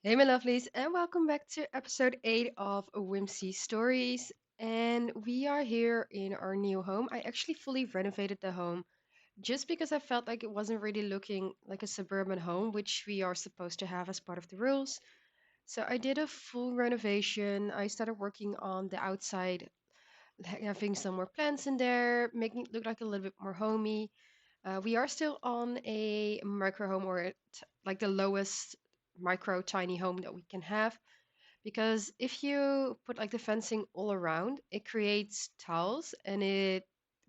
Hey, my lovelies, and welcome back to episode 8 of Whimsy Stories. And we are here in our new home. I actually fully renovated the home just because I felt like it wasn't really looking like a suburban home, which we are supposed to have as part of the rules. So I did a full renovation. I started working on the outside, having some more plants in there, making it look like a little bit more homey. We are still on a micro home or like the lowest micro tiny home that we can have because if you put like the fencing all around, it creates tiles and it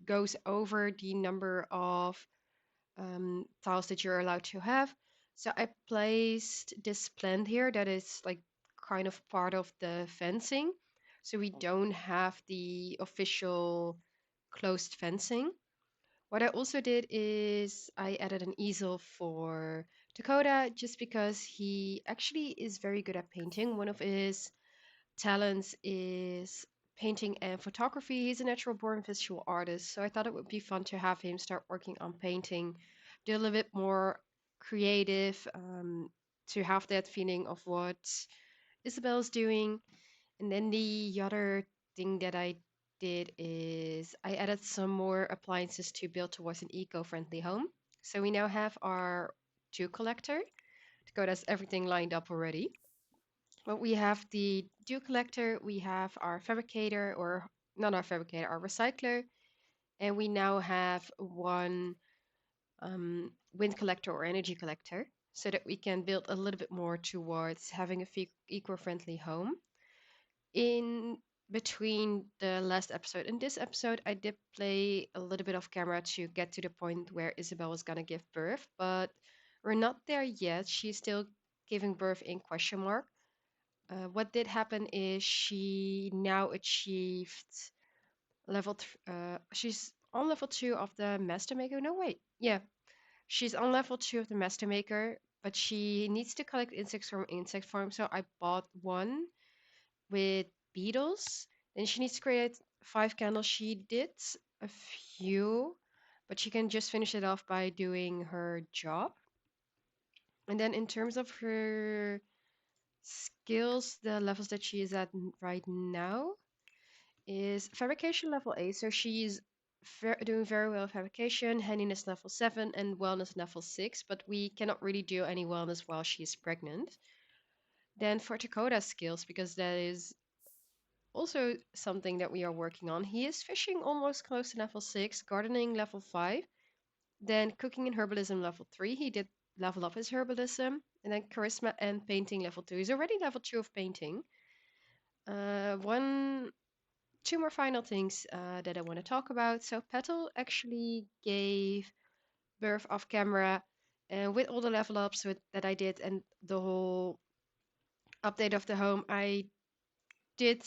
goes over the number of tiles that you're allowed to have. So I placed this plant here that is like kind of part of the fencing. So we don't have the official closed fencing. What I also did is I added an easel for Dakota just because he actually is very good at painting. One of his talents is painting and photography. He's a natural born visual artist, so I thought it would be fun to have him start working on painting, do a little bit more creative, to have that feeling of what Isabel's doing. And then the other thing that I did is I added some more appliances to build towards an eco-friendly home. So we now have our dew collector. Dakota has everything lined up already. But we have the dew collector, we have our fabricator, or not our fabricator, our recycler, and we now have one wind collector or energy collector so that we can build a little bit more towards having a eco-friendly home. In between the last episode and this episode, I did play a little bit of camera to get to the point where Isabel was gonna give birth, but we're not there yet. She's still giving birth in question mark. What did happen is she now achieved she's on level 2 of the Master Maker. No, wait. Yeah, she's on level 2 of the Master Maker, but she needs to collect insects from insect farm. So I bought one with beetles. Then she needs to create 5 candles. She did a few, but she can just finish it off by doing her job. And then in terms of her skills, the levels that she is at right now is fabrication level 8. So she's doing very well with fabrication, handiness level 7, and wellness level 6. But we cannot really do any wellness while she's pregnant. Then for Dakota's skills, because that is also something that we are working on, he is fishing almost close to level 6, gardening level 5, then cooking and herbalism level 3. He did level up his herbalism. And then charisma and painting level 2. He's already level 2 of painting. One two more final things that I want to talk about. So Petal actually gave birth off camera, and with all the level ups that I did and the whole update of the home, I did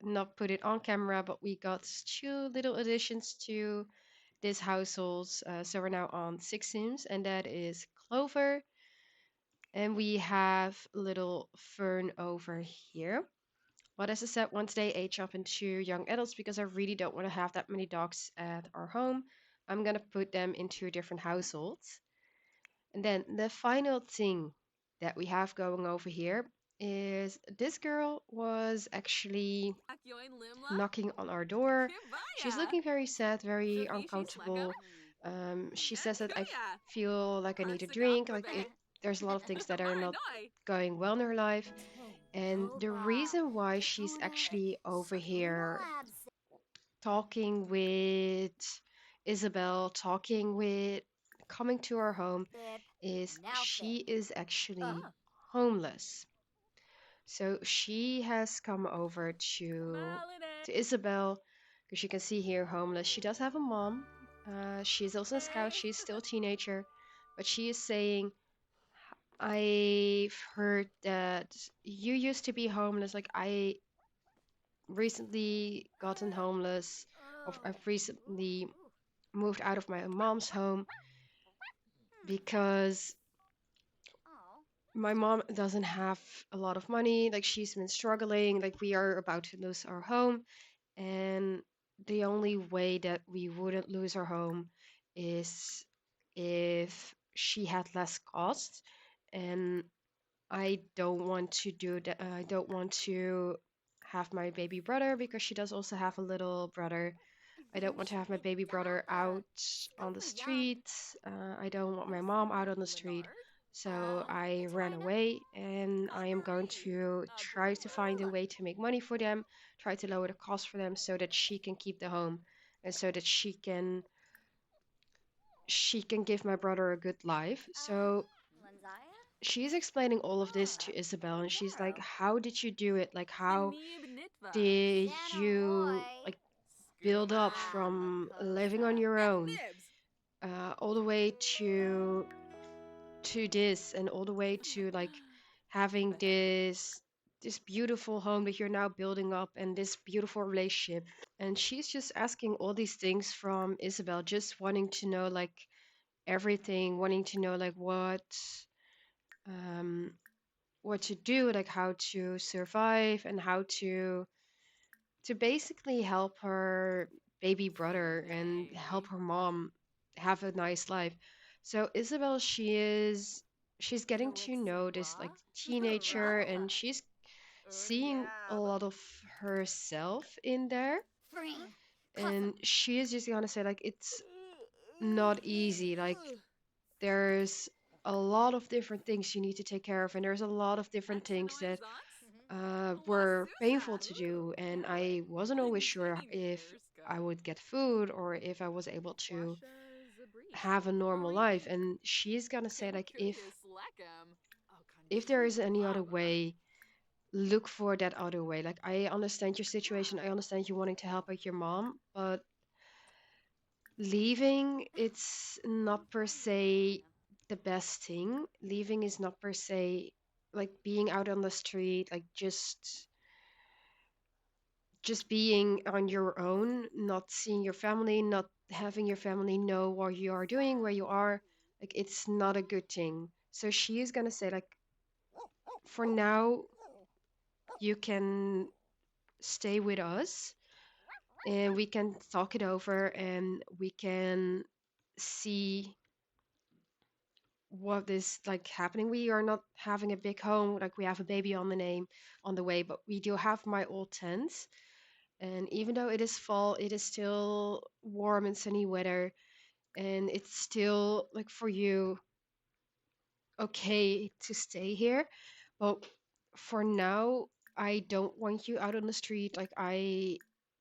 not put it on camera, but we got two little additions to this household. So we're now on 6 Sims, and that is Clover, and we have little Fern over here. But as I said, once they age up into young adults, because I really don't want to have that many dogs at our home, I'm gonna put them into different households. And then the final thing that we have going over here is this girl was actually knocking on our door. She's looking very sad, very uncomfortable. She says that feel like I need a drink, there's a lot of things that are not going well in her life. And the reason why she's actually over here talking with Isabel, coming to our home, is she is actually homeless. So she has come over to Isabel because you can see here homeless. She does have a mom. She's also a scout. She's still a teenager, but she is saying, I've heard that you used to be homeless. Like I recently gotten homeless, or I've recently moved out of my mom's home because my mom doesn't have a lot of money. Like she's been struggling. Like we are about to lose our home, and the only way that we wouldn't lose our home is if she had less cost. And I don't want to do that. I don't want to have my baby brother because she does also have a little brother. I don't want to have my baby brother out on the street. I don't want my mom out on the street. So I ran away and I am going to try to find a way to make money for them, try to lower the cost for them so that she can keep the home and so that she can give my brother a good life. So she's explaining all of this to Isabel and she's like, "How did you do it? Like how did you like build up from living on your own all the way to this and all the way to like having this beautiful home that you're now building up and this beautiful relationship?" And she's just asking all these things from Isabel, just wanting to know like everything, wanting to know like um what to do, like how to survive and how to basically help her baby brother and help her mom have a nice life. So Isabel, she's getting to know this like teenager and she's seeing a lot of herself in there. And she is just gonna say like it's not easy. Like there's a lot of different things you need to take care of, and there's a lot of different things that were painful to do, and I wasn't always sure if I would get food or if I was able to have a normal life. And she's gonna say like if there is any other way, look for that other way. Like I understand your situation, I understand you wanting to help out your mom, but leaving, it's not per se the best thing. Leaving is not per se like being out on the street, like just being on your own, not seeing your family, not having your family know what you are doing, where you are, like it's not a good thing. So she is gonna say like, for now, you can stay with us and we can talk it over and we can see what is like happening. We are not having a big home, like we have a baby on the name on the way, but we do have my old tent. And even though it is fall, it is still warm and sunny weather, and it's still like for you okay to stay here. But for now, I don't want you out on the street. Like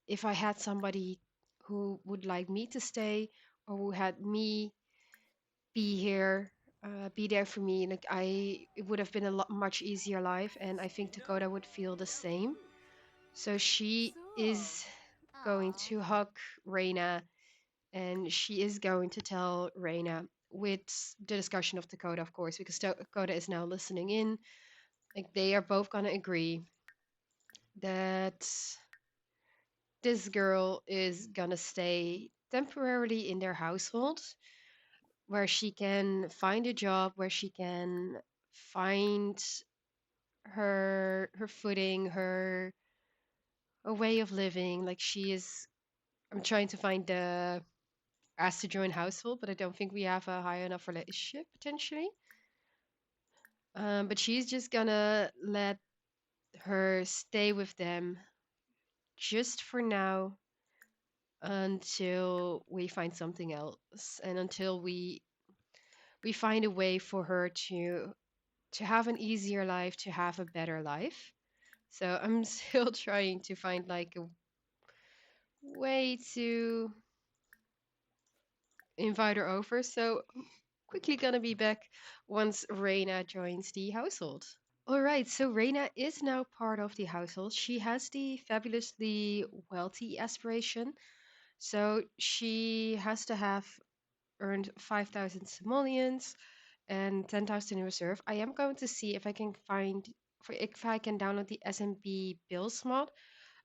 if I had somebody who would like me to stay or who had me be here, be there for me, like it would have been a lot much easier life, and I think Dakota would feel the same. So she is going to hug Reina and she is going to tell Reina with the discussion of Dakota, of course, because Dakota is now listening in. Like they are both gonna agree that this girl is gonna stay temporarily in their household where she can find a job, where she can find her footing, her a way of living. Like she is I'm trying to find the asked to join household, but I don't think we have a high enough relationship potentially. But she's just gonna let her stay with them just for now until we find something else and until we find a way for her to have an easier life, to have a better life. So I'm still trying to find like a way to invite her over. So quickly gonna be back once Reina joins the household. All right, so Reina is now part of the household. She has the fabulously wealthy aspiration. So she has to have earned 5,000 simoleons and 10,000 in reserve. I am going to see if I can if I can download the SMB bills mod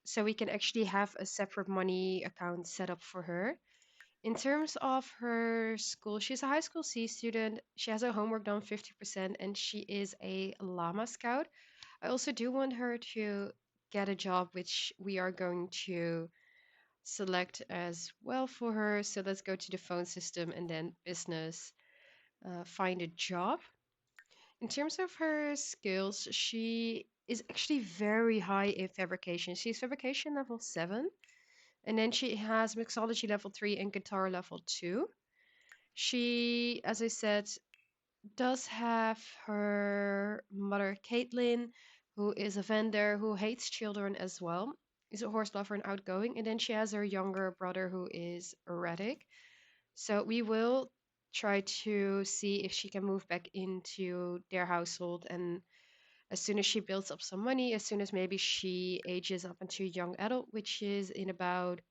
so we can actually have a separate money account set up for her. In terms of her school, she's a high school C student. She has her homework done 50%, and she is a llama scout. I also do want her to get a job, which we are going to select as well for her. So let's go to the phone system and then business, find a job. In terms of her skills, she is actually very high in fabrication. She's fabrication level 7, and then she has mixology level 3 and guitar level 2. She, as I said, does have her mother, Caitlin, who is a vendor who hates children as well. Is a horse lover and outgoing. And then she has her younger brother, who is erratic. So we will try to see if she can move back into their household. And as soon as she builds up some money, as soon as maybe she ages up into young adult, which is in about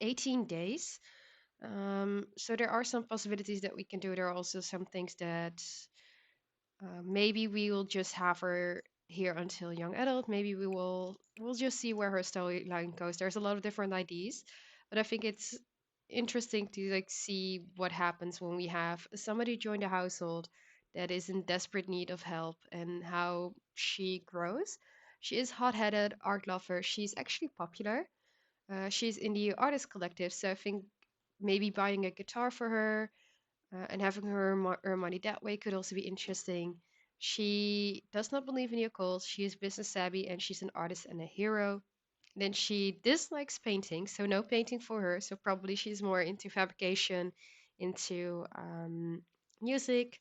18 days. So there are some possibilities that we can do. There are also some things that maybe we will just have her here until young adult. Maybe we'll just see where her storyline goes. There's a lot of different ideas, but I think it's interesting to like see what happens when we have somebody join the household that is in desperate need of help and how she grows. She is hot-headed, art lover. She's actually popular. She's in the artist collective, so I think maybe buying a guitar for her and having her earn money that way could also be interesting. She does not believe in the occult. She is business savvy and she's an artist and a hero. Then she dislikes painting, so no painting for her. So probably she's more into fabrication, into music.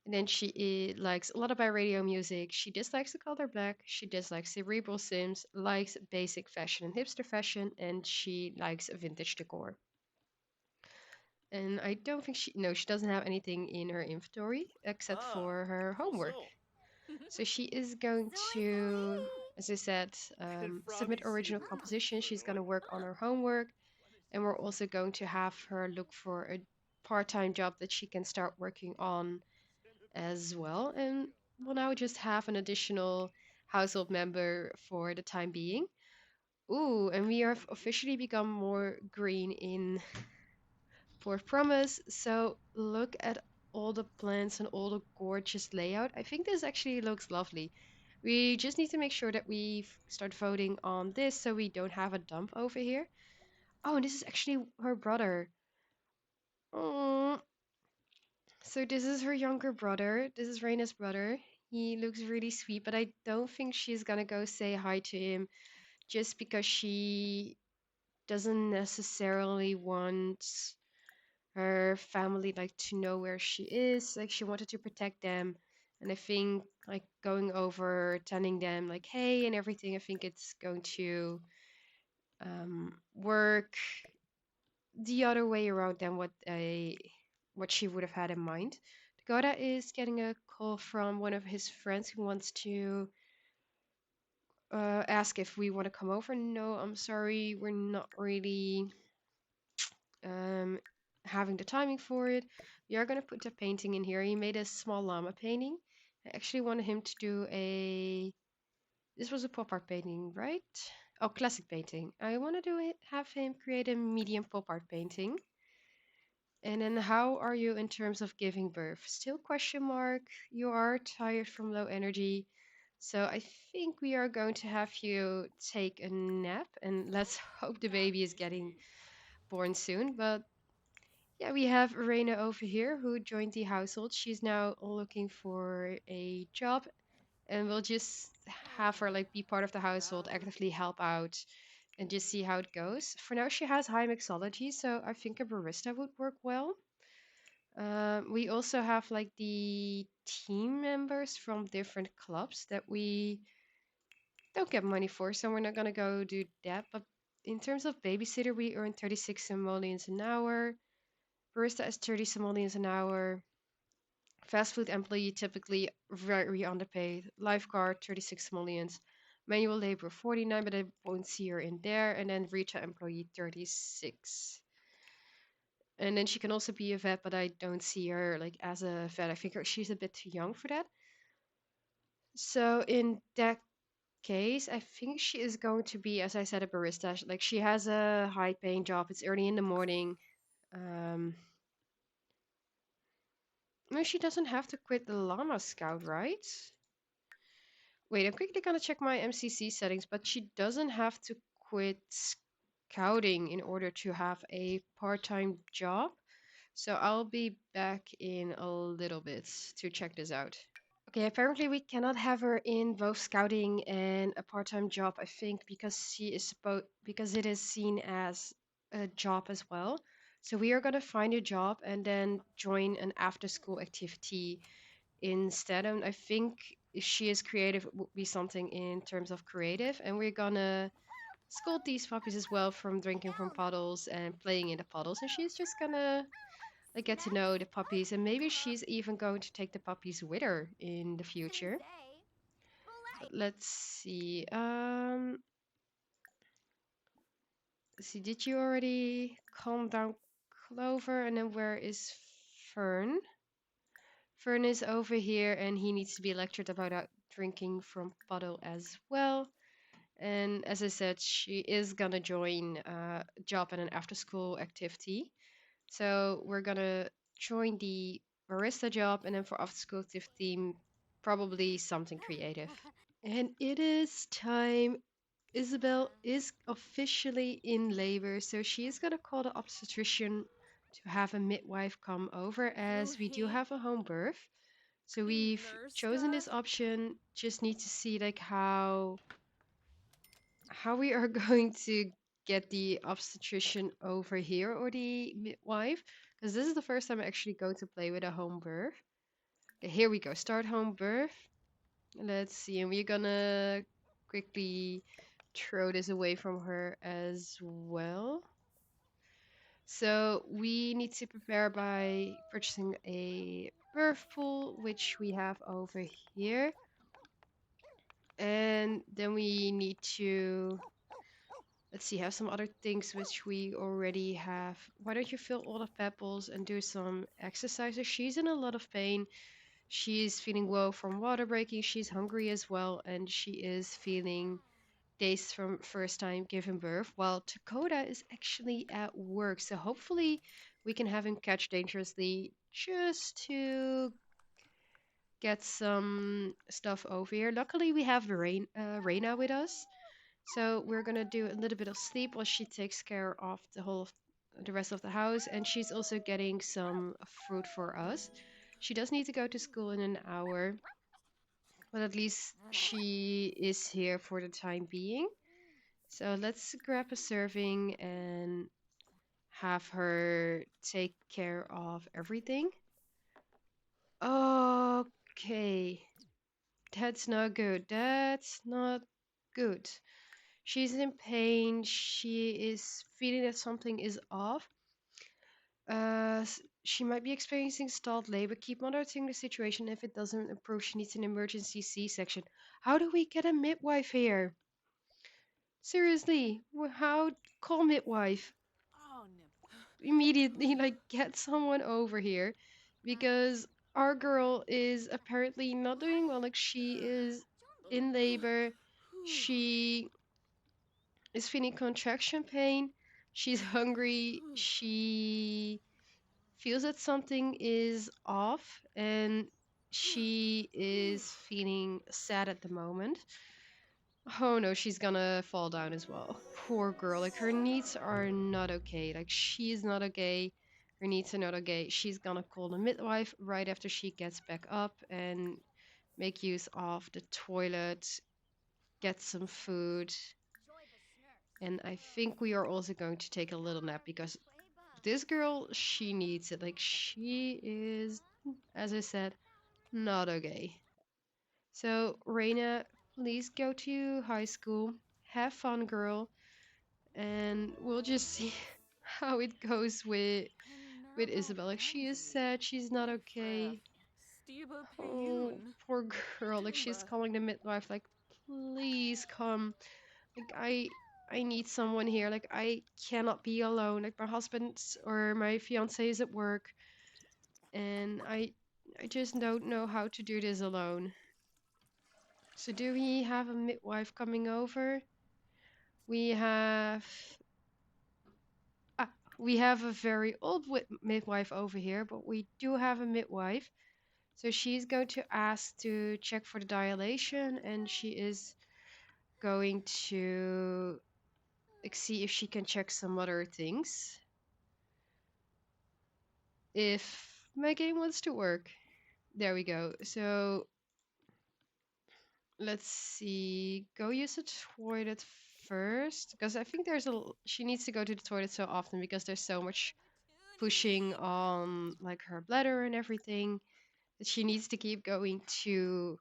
And then she likes a lot of radio music. She dislikes the color black. She dislikes cerebral sims, likes basic fashion and hipster fashion, and she likes vintage decor. And I don't think no, she doesn't have anything in her inventory except Ah, for her cool homework. so. So she is going to, as I said, And submit Froggy see. original composition. She's going to work on her homework. And we're also going to have her look for a part-time job that she can start working on as well. And we'll now just have an additional household member for the time being. Ooh, and we have officially become more green in for promise. So look at all the plants and all the gorgeous layout. I think this actually looks lovely. We just need to make sure that we start voting on this so we don't have a dump over here. Oh, and this is actually her brother. Oh, so this is her younger brother. This is Raina's brother. He looks really sweet, but I don't think she's gonna go say hi to him just because she doesn't necessarily want her family like to know where she is. Like she wanted to protect them, and I think like going over telling them like hey and everything, I think it's going to work the other way around than what she would have had in mind. Dakota is getting a call from one of his friends who wants to ask if we want to come over. No, I'm sorry, we're not really um, having the timing for it. We are going to put a painting in here. He made a small llama painting. I actually wanted him to do a. This was a pop art painting, right? Oh, classic painting. I want to do it. Have him create a medium pop art painting. And then, how are you in terms of giving birth? Still question mark. You are tired from low energy. So I think we are going to have you take a nap, and let's hope the baby is getting born soon. But yeah, we have Reina over here who joined the household. She's now looking for a job, and we'll just have her like be part of the household, actively help out, and just see how it goes. For now, she has high mixology, so I think a barista would work well. We also have like the team members from different clubs that we don't get money for, so we're not gonna go do that. But in terms of babysitter, we earn 36 simoleons an hour. Barista is 30 simoleons an hour. Fast food employee typically very underpaid. Lifeguard 36 simoleons. Manual labor 49, but I won't see her in there. And then retail employee 36. And then she can also be a vet, but I don't see her like as a vet. I think she's a bit too young for that. So in that case, I think she is going to be, as I said, a barista. Like she has a high-paying job. It's early in the morning. Um, no, she doesn't have to quit the Llama Scout, right? Wait, I'm quickly gonna check my MCC settings, but she doesn't have to quit scouting in order to have a part-time job. So I'll be back in a little bit to check this out. Okay, apparently we cannot have her in both scouting and a part-time job, I think, because because it is seen as a job as well. So we are gonna find a job and then join an after-school activity instead. And I think if she is creative, it would be something in terms of creative. And we're gonna scold these puppies as well from drinking from puddles and playing in the puddles. And she's just gonna like get to know the puppies, and maybe she's even going to take the puppies with her in the future. Let's see. Let's see. Did you already calm down Clover? And then where is Fern? Fern is over here, and he needs to be lectured about drinking from puddle as well. And as I said, she is gonna join a job and an after-school activity. So we're gonna join the barista job, and then for after-school activity, probably something creative. And it is time. Isabel is officially in labor, so she is gonna call the obstetrician to have a midwife come over, as we do have a home birth. So we've chosen this option. Just need to see like how we are going to get the obstetrician over here or the midwife, because this is the first time I actually go to play with a home birth. Okay, here we go. Start home birth. Let's see, and we're gonna quickly throw this away from her as well. So we need to prepare by purchasing a birth pool, which we have over here. And then we need to, let's see, have some other things which we already have. Why don't you fill all the pebbles and do some exercises? She's in a lot of pain. She's feeling low from water breaking. She's hungry as well, and she is feeling days from first time giving birth, while Dakota is actually at work. So hopefully we can have him catch dangerously just to get some stuff over here. Luckily we have Reina with us. So we're gonna do a little bit of sleep while she takes care of the rest of the house, and she's also getting some fruit for us. She does need to go to school in an hour, but at least she is here for the time being. So let's grab a serving and have her take care of everything. Okay, that's not good. That's not good. She's in pain. She is feeling that something is off. She might be experiencing stalled labor. Keep monitoring the situation. If it doesn't improve, she needs an emergency C-section. How do we get a midwife here? Seriously, how call midwife? Immediately like get someone over here because our girl is apparently not doing well. Like she is in labor. She is feeling contraction pain. She's hungry. She feels that something is off, and she is feeling sad at the moment. Oh no, she's gonna fall down as well. Poor girl. Like her needs are not okay. Like she's not okay. Her needs are not okay. She's gonna call the midwife right after she gets back up and make use of the toilet, get some food. And I think we are also going to take a little nap because this girl, she needs it. Like she is, as I said, not okay. So, Reina, please go to high school. Have fun, girl. And we'll just see how it goes with Isabel. Like she is sad, she's not okay. Oh, poor girl. Like she's calling the midwife. Like, please come. Like I need someone here. Like I cannot be alone. Like my husband or my fiance is at work, and I just don't know how to do this alone. So do we have a midwife coming over? We have ah, we have a very old midwife over here, but we do have a midwife. So she's going to ask to check for the dilation, and she is going to like see if she can check some other things. If my game wants to work. There we go. So let's see. Go use the toilet first. Because I think she needs to go to the toilet so often because there's so much pushing on like her bladder and everything that she needs to keep going to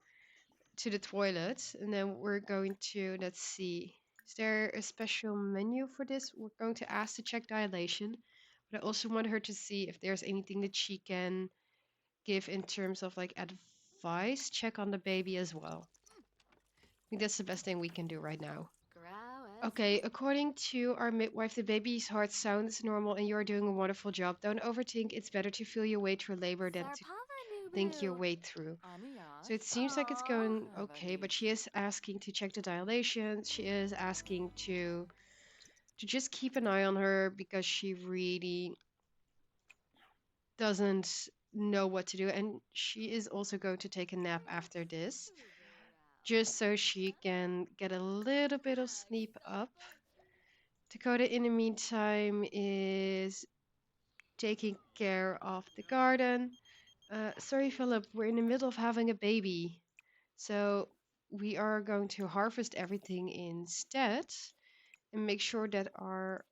the toilet. And then we're going to, let's see. Is there a special menu for this? We're going to ask to check dilation. But I also want her to see if there's anything that she can give in terms of like advice. Check on the baby as well. I think that's the best thing we can do right now. Okay, according to our midwife, the baby's heart sounds normal and you're doing a wonderful job. Don't overthink. It's better to feel your way through labor than to think your way through. So it seems like it's going okay, but she is asking to check the dilation. She is asking to just keep an eye on her because she really doesn't know what to do, and she is also going to take a nap after this, just so she can get a little bit of sleep up. Dakota, in the meantime, is taking care of the garden. Sorry, Philip, we're in the middle of having a baby. So we are going to harvest everything instead and make sure that our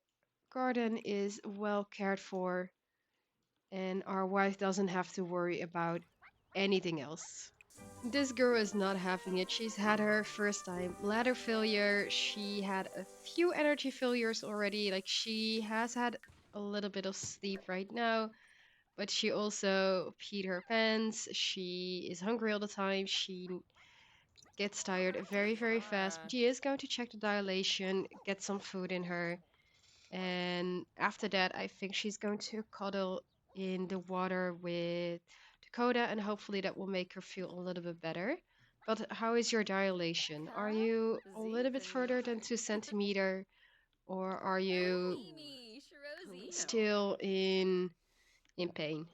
garden is well cared for and our wife doesn't have to worry about anything else. This girl is not having it. She's had her first time bladder failure. She had a few energy failures already. Like she has had a little bit of sleep right now, but she also peed her pants. She is hungry all the time. She gets tired very, very fast. But she is going to check the dilation, get some food in her. And after that, I think she's going to cuddle in the water with Dakota, and hopefully that will make her feel a little bit better. But how is your dilation? Are you a little bit further than 2 centimeter, or are you still in pain?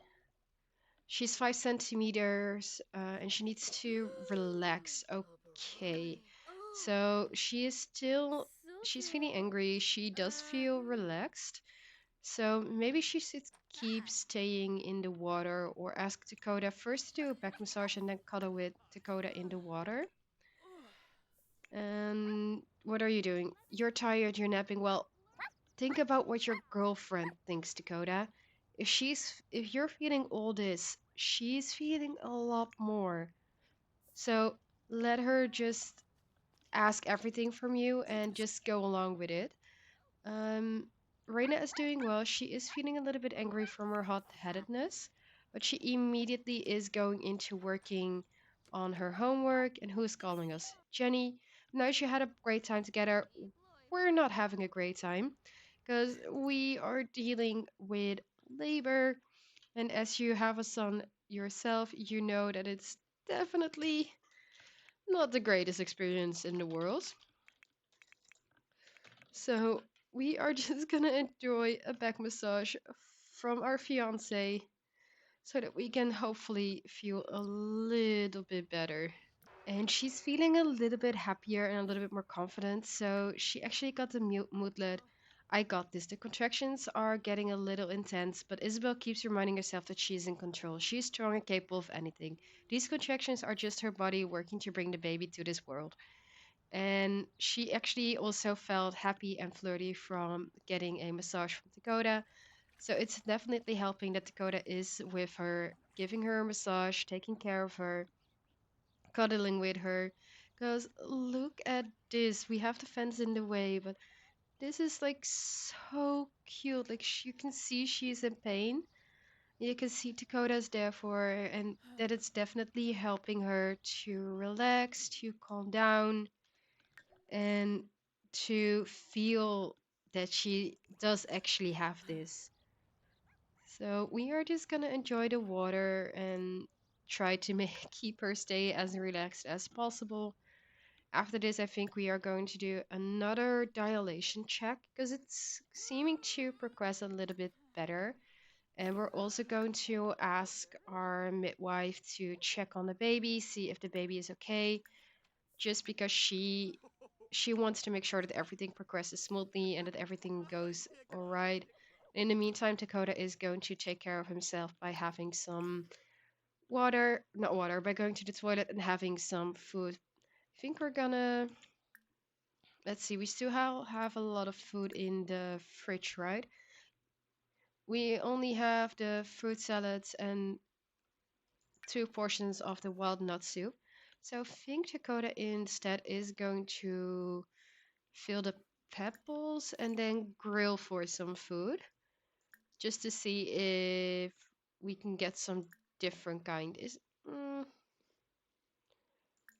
She's 5 centimeters, and she needs to relax. Okay, so she's feeling angry. She does feel relaxed. So maybe she should keep staying in the water or ask Dakota first to do a back massage and then cuddle with Dakota in the water. And what are you doing? You're tired, you're napping. Well, think about what your girlfriend thinks, Dakota. If you're feeling all this, she's feeling a lot more. So let her just ask everything from you and just go along with it. Um, Reina is doing well. She is feeling a little bit angry from her hot-headedness, but she immediately is going into working on her homework. And who's calling us? Jenny. Now she had a great time together. We're not having a great time because we are dealing with labor. And as you have a son yourself, you know that it's definitely not the greatest experience in the world. So we are just gonna enjoy a back massage from our fiance so that we can hopefully feel a little bit better. And she's feeling a little bit happier and a little bit more confident. So she actually got the moodlet. I got this. The contractions are getting a little intense, but Isabel keeps reminding herself that she's in control. She's strong and capable of anything. These contractions are just her body working to bring the baby to this world. And she actually also felt happy and flirty from getting a massage from Dakota. So it's definitely helping that Dakota is with her, giving her a massage, taking care of her, cuddling with her. Because look at this. We have the fence in the way, but this is like so cute. Like you can see she's in pain. You can see Dakota's there for her, and that it's definitely helping her to relax, to calm down, and to feel that she does actually have this. So we are just gonna enjoy the water and try to make keep her stay as relaxed as possible. After this, I think we are going to do another dilation check because it's seeming to progress a little bit better. And we're also going to ask our midwife to check on the baby, see if the baby is okay, just because she wants to make sure that everything progresses smoothly and that everything goes all right. In the meantime, Dakota is going to take care of himself by having some water, not water, by going to the toilet and having some food. I think we're gonna, let's see, we still have a lot of food in the fridge, right? We only have the fruit salads and two portions of the wild nut soup. So I think Dakota instead is going to fill the pebbles and then grill for some food just to see if we can get some different kind. Mm,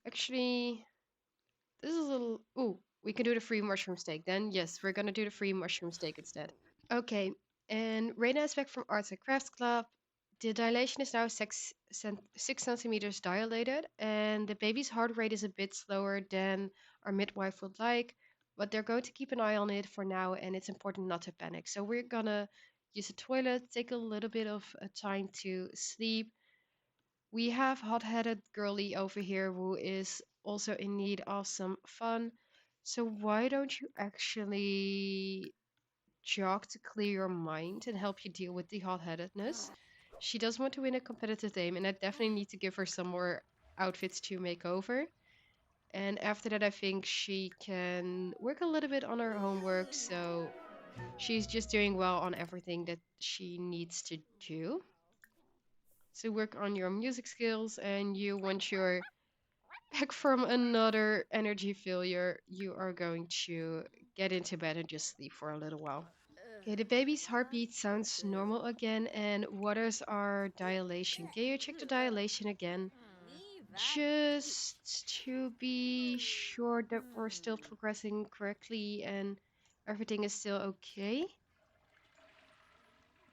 actually, this is a little. Ooh, we can do the free mushroom steak. Then yes, we're gonna do the free mushroom steak instead. Okay, and Reina is back from Arts and Crafts Club. The dilation is now 6 centimeters dilated, and the baby's heart rate is a bit slower than our midwife would like, but they're going to keep an eye on it for now, and it's important not to panic. So we're gonna use the toilet, take a little bit of time to sleep. We have hot-headed girly over here who is also in need of some fun. So why don't you actually jog to clear your mind and help you deal with the hot-headedness? She does want to win a competitive game, and I definitely need to give her some more outfits to make over. And after that, I think she can work a little bit on her homework, so she's just doing well on everything that she needs to do. So work on your music skills, and you once you're back from another energy failure, you are going to get into bed and just sleep for a little while. Okay, the baby's heartbeat sounds normal again, and what is our dilation? Can you check the dilation again? Just to be sure that we're still progressing correctly and everything is still okay.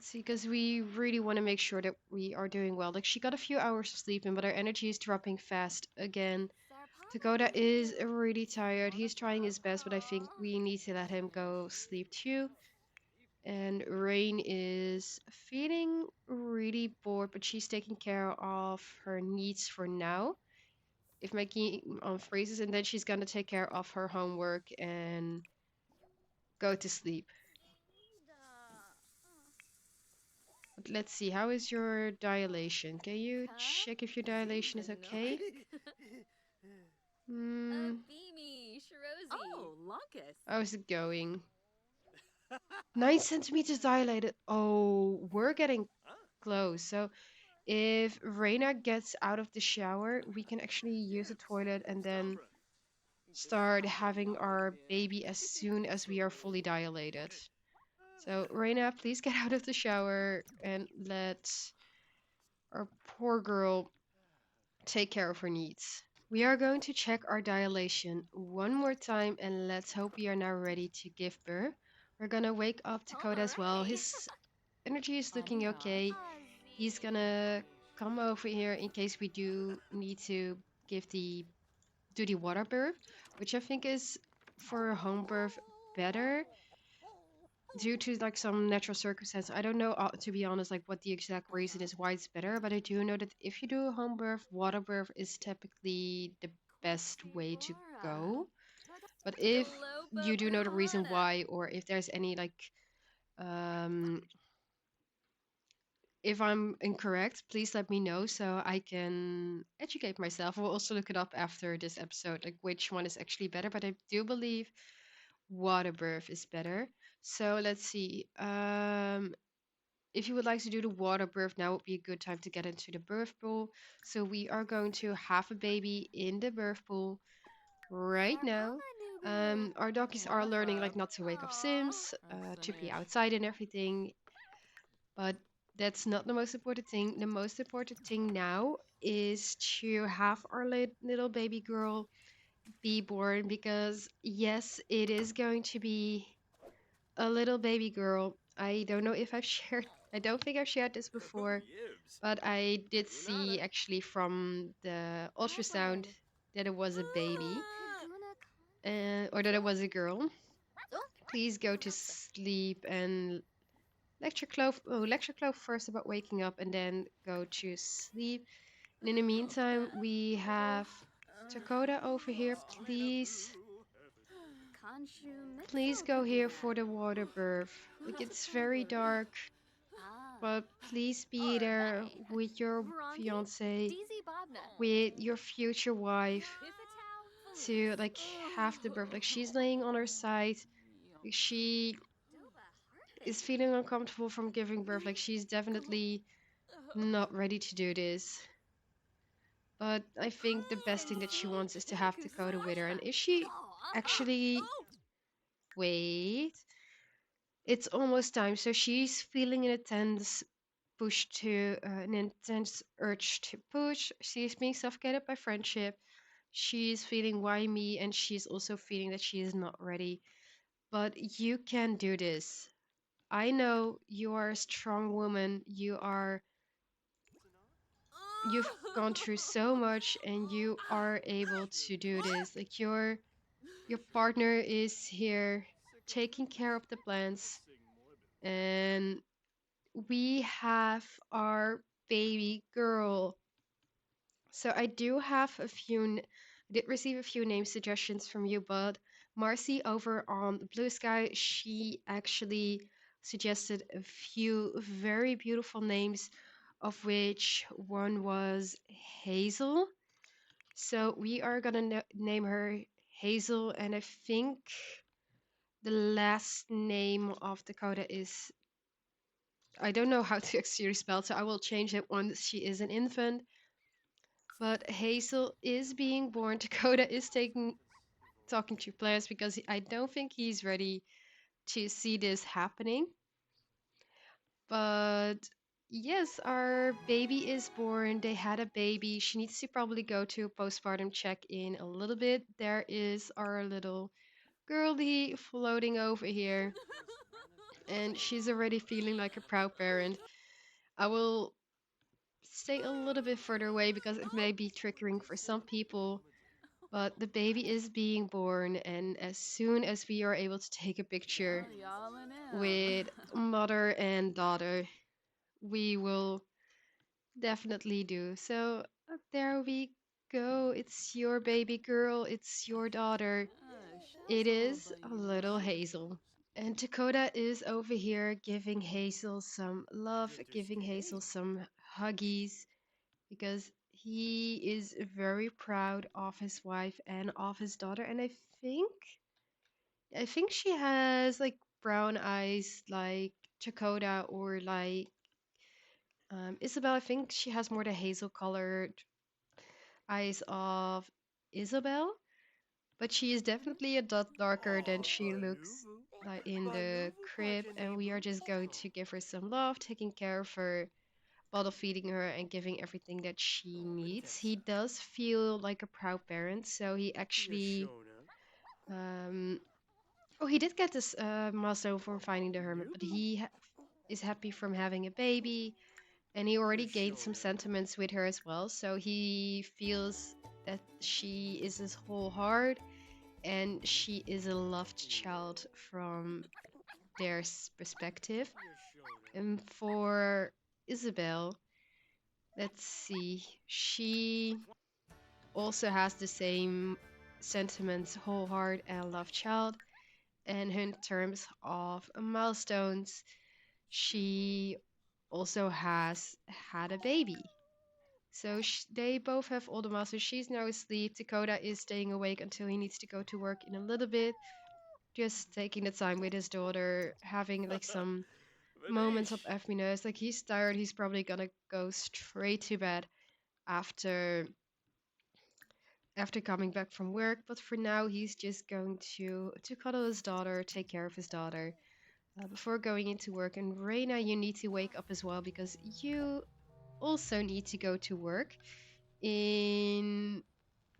See, because we really want to make sure that we are doing well. Like, she got a few hours of sleep in, but our energy is dropping fast again. Dakota is really tired. He's trying his best, but I think we need to let him go sleep too. And Rain is feeling really bored, but she's taking care of her needs for now. If my game on freezes, and then she's gonna take care of her homework and go to sleep. But let's see, how is your dilation? Can you check if your dilation is okay? Hmm, how's it going? 9 centimeters dilated. Oh, we're getting close. So if Reina gets out of the shower, we can actually use the toilet and then start having our baby as soon as we are fully dilated. So Reina, please get out of the shower and let our poor girl take care of her needs. We are going to check our dilation one more time and let's hope we are now ready to give birth. We're gonna wake up Dakota as well. His energy is looking okay. He's gonna come over here in case we do need to give the do the water birth, which I think is for a home birth better due to like some natural circumstance. I don't know, to be honest, like what the exact reason is why it's better, but I do know that if you do a home birth, water birth is typically the best way to go. But if you do know the reason why, or if there's any like um if I'm incorrect, please let me know so I can educate myself. We'll also look it up after this episode, like which one is actually better. But I do believe water birth is better. So let's see. If you would like to do the water birth, now would be a good time to get into the birth pool. So we are going to have a baby in the birth pool right now. Our doggies are learning like not to wake up Sims, to be outside and everything. But that's not the most important thing. The most important thing now is to have our little baby girl be born because, yes, it is going to be a little baby girl. I don't know if I've shared, I don't think I've shared this before, but I did see actually from the ultrasound that it was a baby, or that it was a girl. Please go to sleep and lecture Clove first about waking up and then go to sleep. And in the meantime, we have Dakota over here. Please Please go here for the water birth. Like it's very dark, but please be there with your fiance, with your future wife to like have the birth. Like she's laying on her side. Like she is feeling uncomfortable from giving birth. Like she's definitely not ready to do this. But I think the best thing that she wants is to have Dakota with her. And is she actually. Wait. It's almost time. So she's feeling an intense urge to push. She's being suffocated by friendship. She's feeling why me, and she's also feeling that she is not ready. But you can do this. I know you are a strong woman. You've gone through so much and you are able to do this. Like your partner is here taking care of the plants and we have our baby girl. So I did receive a few name suggestions from you, but Marcy over on Blue Sky, she actually suggested a few very beautiful names, of which one was Hazel. So we are gonna name her Hazel, and I think the last name of Dakota is I don't know how to actually spell, so I will change it once she is an infant. But Hazel is being born. Dakota is taking talking to players because I don't think he's ready to see this happening. But yes, our baby is born. They had a baby. She needs to probably go to a postpartum check in a little bit. There is our little girlie floating over here, and she's already feeling like a proud parent. I will stay a little bit further away because it may be triggering for some people. But the baby is being born, and as soon as we are able to take a picture with mother and daughter, we will definitely do. So there we go. It's your baby girl, it's your daughter. It is a little Hazel. And Dakota is over here giving Hazel some love, giving Hazel some huggies, because he is very proud of his wife and of his daughter. And I think she has like brown eyes like Dakota or like Isabel. I think she has more the hazel colored eyes of Isabel, but she is definitely a dot darker than she looks like in the crib. And we are just going to give her some love, taking care of her, bottle feeding her and giving everything that she needs. He does feel like a proud parent, so he actually um oh, he did get this milestone for finding the hermit, but is happy from having a baby, and he already gained some sentiments with her as well. So he feels that she is his whole heart, and she is a loved child from their perspective. And for Isabel, let's see, she also has the same sentiments, whole heart and love child. And in terms of milestones, she also has had a baby. So they both have all the milestones. She's now asleep. Dakota is staying awake until he needs to go to work in a little bit. Just taking the time with his daughter, having like some moments of happiness. Like he's tired, he's probably gonna go straight to bed after coming back from work, but for now he's just going to cuddle his daughter, take care of his daughter before going into work. And Reina, you need to wake up as well because you also need to go to work in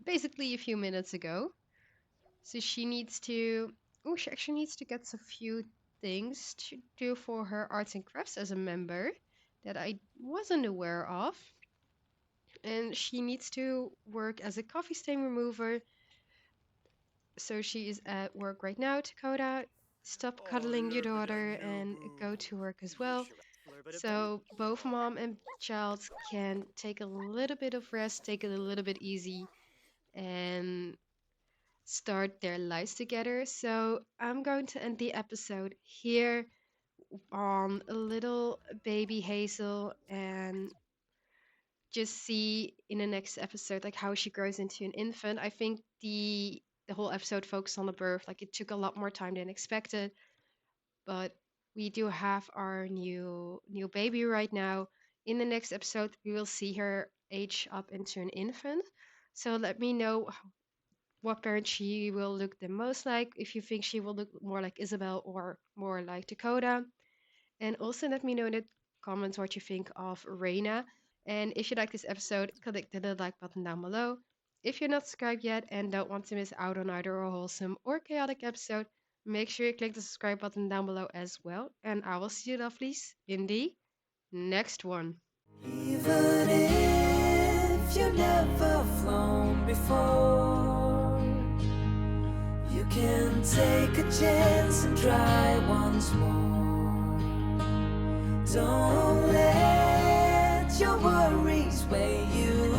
basically a few minutes ago. So she actually needs to get a few things to do for her arts and crafts as a member that I wasn't aware of. And she needs to work as a coffee stain remover. So she is at work right now, Dakota. Stop cuddling your daughter and go to work as well. So both mom and child can take a little bit of rest, take it a little bit easy, and start their lives together. So I'm going to end the episode here on little baby Hazel and just see in the next episode like how she grows into an infant. I think the whole episode focused on the birth. Like it took a lot more time than expected, but we do have our new baby right now. In the next episode, we will see her age up into an infant. So let me know what parent she will look the most like. If you think she will look more like Isabel or more like Dakota, and also let me know in the comments what you think of Reina. And if you like this episode, click the like button down below. If you're not subscribed yet and don't want to miss out on either a wholesome or chaotic episode, make sure you click the subscribe button down below as well. And I will see you lovelies in the next one. Even if you've never flown before, you can take a chance and try once more. Don't let your worries weigh you